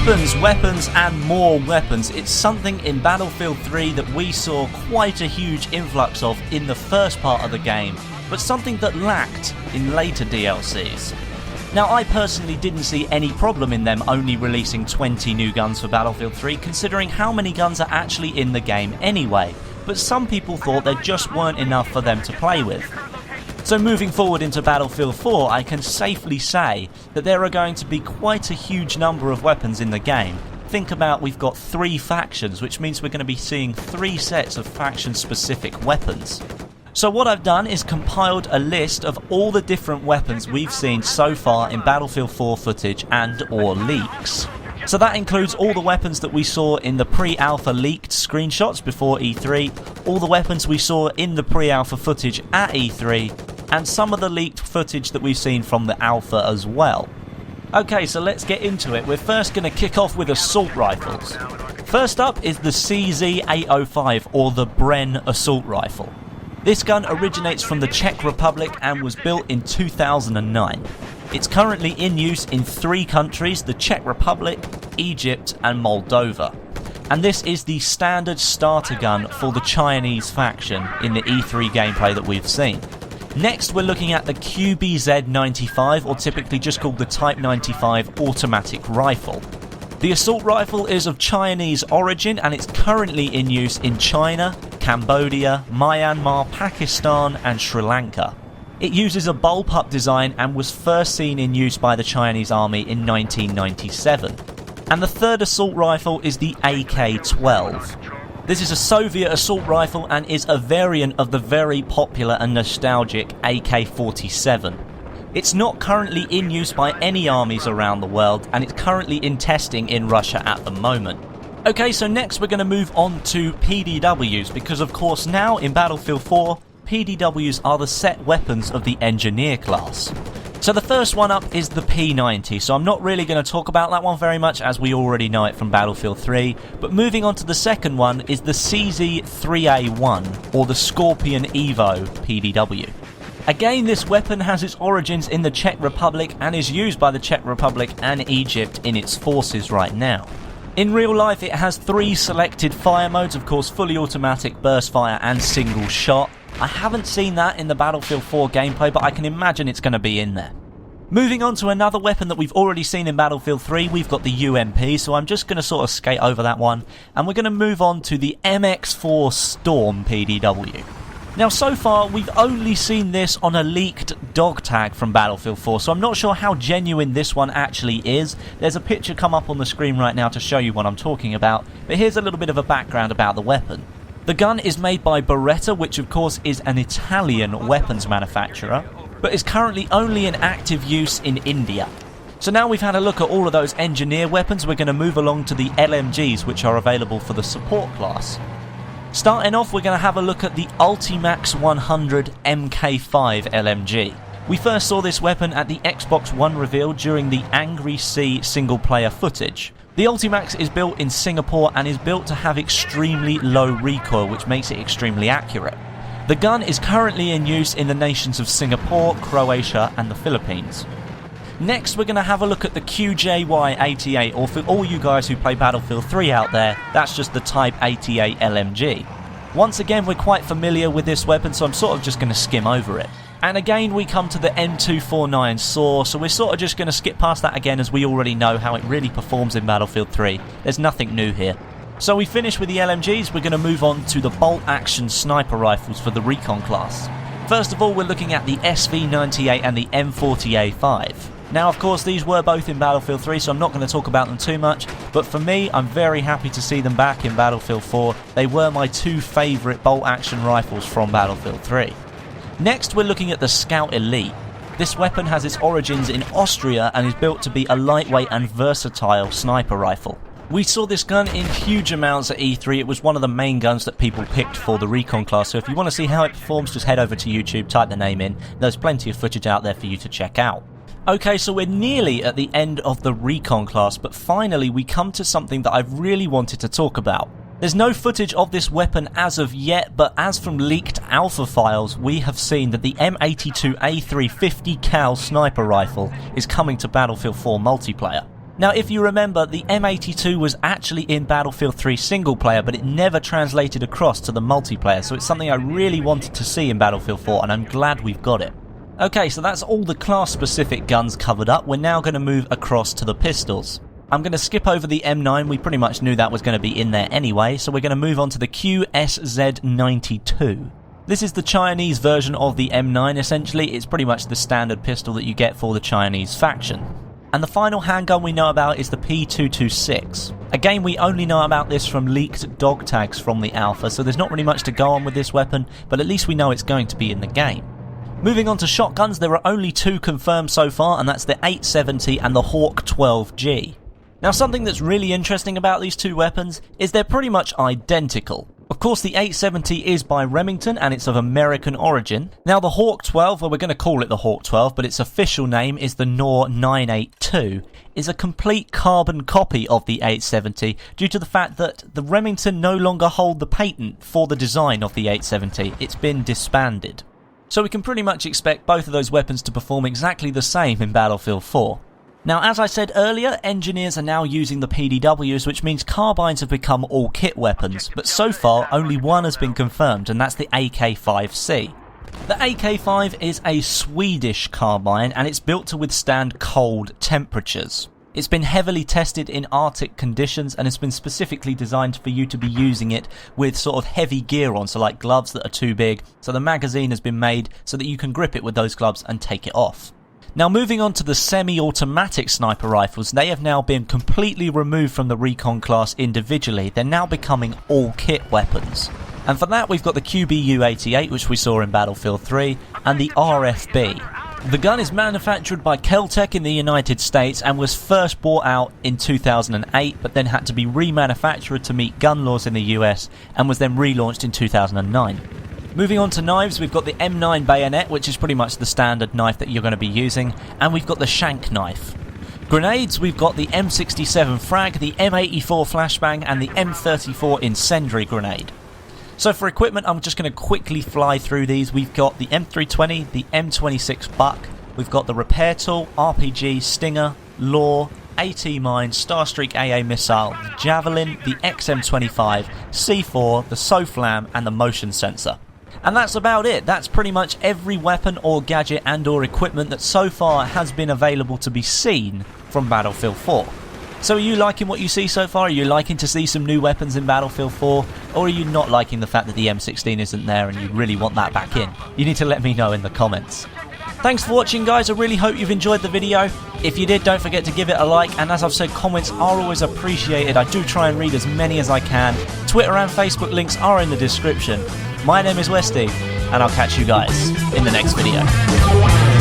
Weapons and more weapons. It's something in Battlefield 3 that we saw quite a huge influx of in the first part of the game, but something that lacked in later DLCs. Now, I personally didn't see any problem in them only releasing 20 new guns for Battlefield 3, considering how many guns are actually in the game anyway, but some people thought there just weren't enough for them to play with. So moving forward into Battlefield 4, I can safely say that there are going to be quite a huge number of weapons in the game. Think about, we've got 3 factions, which means we're going to be seeing 3 sets of faction-specific weapons. So what I've done is compiled a list of all the different weapons we've seen so far in Battlefield 4 footage and or leaks. So that includes all the weapons that we saw in the pre-alpha leaked screenshots before E3, all the weapons we saw in the pre-alpha footage at E3, and some of the leaked footage that we've seen from the alpha as well. Okay, so let's get into it. We're first going to kick off with assault rifles. First up is the CZ805, or the Bren assault rifle. This gun originates from the Czech Republic and was built in 2009. It's currently in use in 3 countries, the Czech Republic, Egypt and Moldova. And this is the standard starter gun for the Chinese faction in the E3 gameplay that we've seen. Next, we're looking at the QBZ95, or typically just called the Type 95 automatic rifle. The assault rifle is of Chinese origin and it's currently in use in China, Cambodia, Myanmar, Pakistan and Sri Lanka. It uses a bullpup design and was first seen in use by the Chinese army in 1997. And the third assault rifle is the AK-12. This is a Soviet assault rifle and is a variant of the very popular and nostalgic AK-47. It's not currently in use by any armies around the world, and it's currently in testing in Russia at the moment. Okay, so next we're going to move on to PDWs, because of course now in Battlefield 4, PDWs are the set weapons of the engineer class. So the first one up is the P90, so I'm not really going to talk about that one very much as we already know it from Battlefield 3, but moving on to the second one is the CZ3A1, or the Scorpion Evo PDW. Again, this weapon has its origins in the Czech Republic and is used by the Czech Republic and Egypt in its forces right now. In real life it has 3 selected fire modes, of course fully automatic, burst fire and single shot. I haven't seen that in the Battlefield 4 gameplay, but I can imagine it's going to be in there. Moving on to another weapon that we've already seen in Battlefield 3, we've got the UMP, so I'm just going to sort of skate over that one, and we're going to move on to the MX4 Storm PDW. Now so far we've only seen this on a leaked dog tag from Battlefield 4, so I'm not sure how genuine this one actually is. There's a picture come up on the screen right now to show you what I'm talking about, but here's a little bit of a background about the weapon. The gun is made by Beretta, which of course is an Italian weapons manufacturer, but is currently only in active use in India. So now we've had a look at all of those engineer weapons, we're going to move along to the LMGs, which are available for the support class. Starting off, we're going to have a look at the Ultimax 100 MK5 LMG. We first saw this weapon at the Xbox One reveal during the Angry Sea single player footage. The Ultimax is built in Singapore and is built to have extremely low recoil, which makes it extremely accurate. The gun is currently in use in the nations of Singapore, Croatia and the Philippines. Next, we're going to have a look at the QJY88, or for all you guys who play Battlefield 3 out there, that's just the Type 88 LMG. Once again, we're quite familiar with this weapon, so I'm sort of just going to skim over it. And again, we come to the M249 SAW, so we're sort of just going to skip past that again, as we already know how it really performs in Battlefield 3. There's nothing new here. So we finish with the LMGs, we're going to move on to the bolt-action sniper rifles for the Recon class. First of all, we're looking at the SV98 and the M40A3. Now, of course, these were both in Battlefield 3, so I'm not going to talk about them too much, but for me, I'm very happy to see them back in Battlefield 4. They were my 2 favourite bolt-action rifles from Battlefield 3. Next, we're looking at the Scout Elite. This weapon has its origins in Austria and is built to be a lightweight and versatile sniper rifle. We saw this gun in huge amounts at E3. It was one of the main guns that people picked for the Recon class, so if you want to see how it performs, just head over to YouTube, type the name in. There's plenty of footage out there for you to check out. Okay, so we're nearly at the end of the Recon class, but finally we come to something that I've really wanted to talk about. There's no footage of this weapon as of yet, but as from leaked alpha files, we have seen that the M82A3 50 cal sniper rifle is coming to Battlefield 4 multiplayer. Now, if you remember, the M82 was actually in Battlefield 3 single player, but it never translated across to the multiplayer, so it's something I really wanted to see in Battlefield 4, and I'm glad we've got it. Okay, so that's all the class-specific guns covered up. We're now going to move across to the pistols. I'm going to skip over the M9, we pretty much knew that was going to be in there anyway, so we're going to move on to the QSZ92. This is the Chinese version of the M9, essentially. It's pretty much the standard pistol that you get for the Chinese faction. And the final handgun we know about is the P226. Again, we only know about this from leaked dog tags from the alpha, so there's not really much to go on with this weapon, but at least we know it's going to be in the game. Moving on to shotguns, there are only two confirmed so far, and that's the 870 and the Hawk 12G. Now, something that's really interesting about these two weapons is they're pretty much identical. Of course, the 870 is by Remington and it's of American origin. Now, the Hawk 12, well, we're going to call it the Hawk 12, but its official name is the NOR 982, is a complete carbon copy of the 870 due to the fact that the Remington no longer hold the patent for the design of the 870. It's been disbanded. So we can pretty much expect both of those weapons to perform exactly the same in Battlefield 4. Now, as I said earlier, engineers are now using the PDWs, which means carbines have become all kit weapons, but so far only one has been confirmed, and that's the AK-5C. The AK-5 is a Swedish carbine, and it's built to withstand cold temperatures. It's been heavily tested in Arctic conditions, and it's been specifically designed for you to be using it with sort of heavy gear on, so like gloves that are too big, so the magazine has been made so that you can grip it with those gloves and take it off. Now, moving on to the semi-automatic sniper rifles, they have now been completely removed from the recon class individually. They're now becoming all-kit weapons. And for that, we've got the QBU-88, which we saw in Battlefield 3, and the RFB. The gun is manufactured by Kel-Tec in the United States and was first brought out in 2008, but then had to be remanufactured to meet gun laws in the US, and was then relaunched in 2009. Moving on to knives, we've got the M9 bayonet, which is pretty much the standard knife that you're going to be using, and we've got the shank knife. Grenades, we've got the M67 frag, the M84 flashbang, and the M34 incendiary grenade. So for equipment, I'm just going to quickly fly through these. We've got the M320, the M26 Buck, we've got the repair tool, RPG, Stinger, Law, AT Mine, Starstreak AA missile, the Javelin, the XM25, C4, the SOFLAM, and the motion sensor. And that's about it. That's pretty much every weapon or gadget and or equipment that so far has been available to be seen from Battlefield 4. So are you liking what you see so far? Are you liking to see some new weapons in Battlefield 4? Or are you not liking the fact that the M16 isn't there and you really want that back in? You need to let me know in the comments. Thanks for watching, guys. I really hope you've enjoyed the video. If you did, don't forget to give it a like, and as I've said, comments are always appreciated. I do try and read as many as I can. Twitter and Facebook links are in the description. My name is Westy, and I'll catch you guys in the next video.